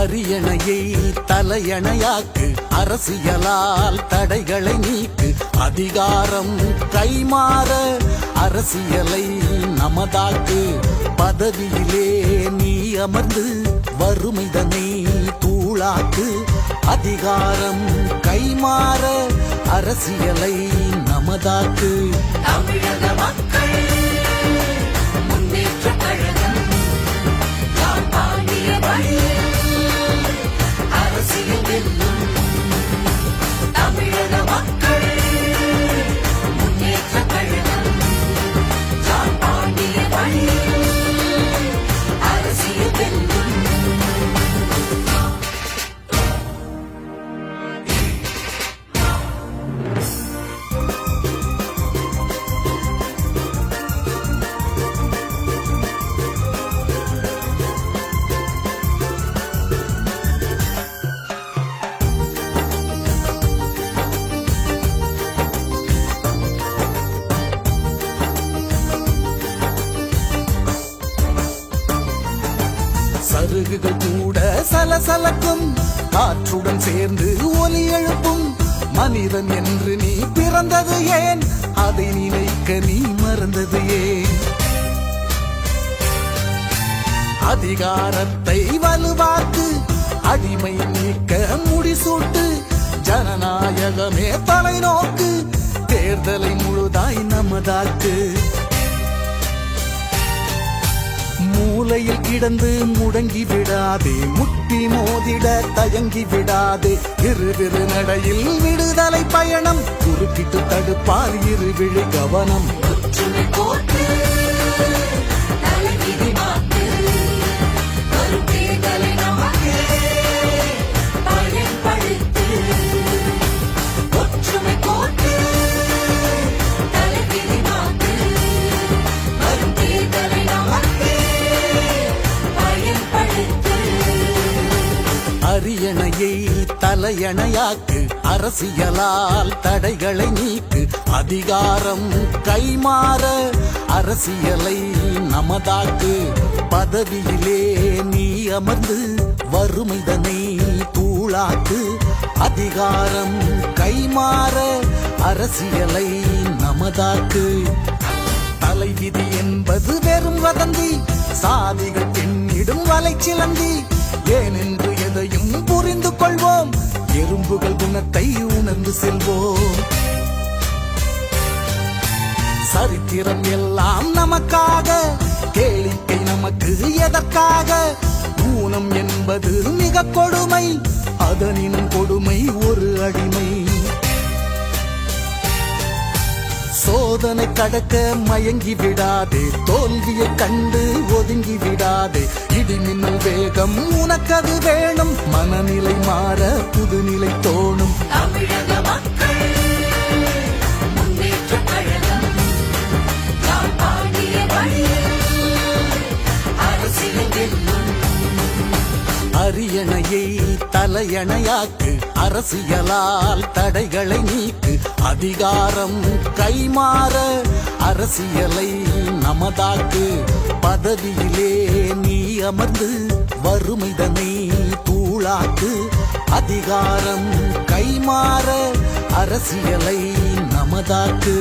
அரியணையை தலையணையாக்கு, அரசியலால் தடைகளை நீக்கு, அதிகாரம் கைமாற அரசியலை நமதாக்கு. பதவியிலே நீ அமர்ந்து வறுமைதனை தூளாக்கு, அதிகாரம் கைமாற அரசியலை நமதாக்கு. தமிழக மக்கள் முன்னேற்ற கழகம் யாழ்ப்பாணிய வழியில் அரசியல் வெல்லும். தமிழக மக்கள் முன்னேற்ற கழகம் யாழ்ப்பாணிய வழியில் அரசியல் வெல்லும். சருகுகள் கூட சலசலக்கும், காற்றுடன் சேர்ந்து ஒலி எழுப்பும். மனிதன் என்று நீ பிறந்தது ஏன், அதை நினைக்க நீ மறந்தது ஏன்? அதிகாரத்தை வலுவாக்கு, அடிமை நீக்க முடிசூட்டு, ஜனநாயகமே தலைநோக்கு, தேர்தலை முழுதாய் நமதாக்கு. மூலையில் கிடந்து முடங்கி விடாதே, முட்டி மோதிட தயங்கி விடாதே, இருவிரு நடையில் விடுதலை பயணம், குறுக்கிட்டு தடுப்பார் இருவிழி கவனம். ஒற்றுமை கோட்டு தலைவிதி மாற்று, வரும் தேர்தலை நமக்கு பயன்படுத்து. ஒற்றுமை கோட்டு தலைவிதி மாற்று, வரும் தேர்தலை நமக்கு பயன்படுத்து. அரியணையை தலையணையாக்கு, அரசியலால் தடைகளை நீக்கு, அதிகாரம் கைமாற அரசியலை நமதாக்கு. பதவியிலே நீ அமர்ந்து வறுமைதனை தூளாக்கு, அதிகாரம் கைமாற அரசியலை நமதாக்கு. தலைவிதி என்பது வெறும் வதந்தி, சாதிகள் பெண்ணிடும் வலைச்சிலந்தி. ஏனென்று எதையும் புரிந்து கொள்வோம், எறும்புகள் குணத்தை உணர்ந்து செல்வோம். சரித்திரம் எல்லாம் நமக்காக, கேளிக்கை நமக்கு எதற்காக? ஊனம் என்பது மிக கொடுமை, அதனின் கொடுமை ஒரு அடிமை. சோதனை கடக்க மயங்கி விடாதே, தோல்வியை கண்டு ஒதுங்கி விடாதே, இடிமின்னல் வேகம் உனக்கது வேணும், மனநிலை மாற புதுநிலை தோணும். தமிழக மக்கள் முன்னேற்ற கழகம் யாழ்ப்பாணிய வழியில் அரசியல் வெல்லும். அரியணையை தலையணையாக்கு, அரசியலால் தடைகளை நீக்கு, அதிகாரம் கைமாற அரசியலை நமதாக்கு. பதவியிலே நீ அமர்ந்து வறுமைதனை தூளாக்கு, அதிகாரம் கைமாற அரசியலை நமதாக்கு.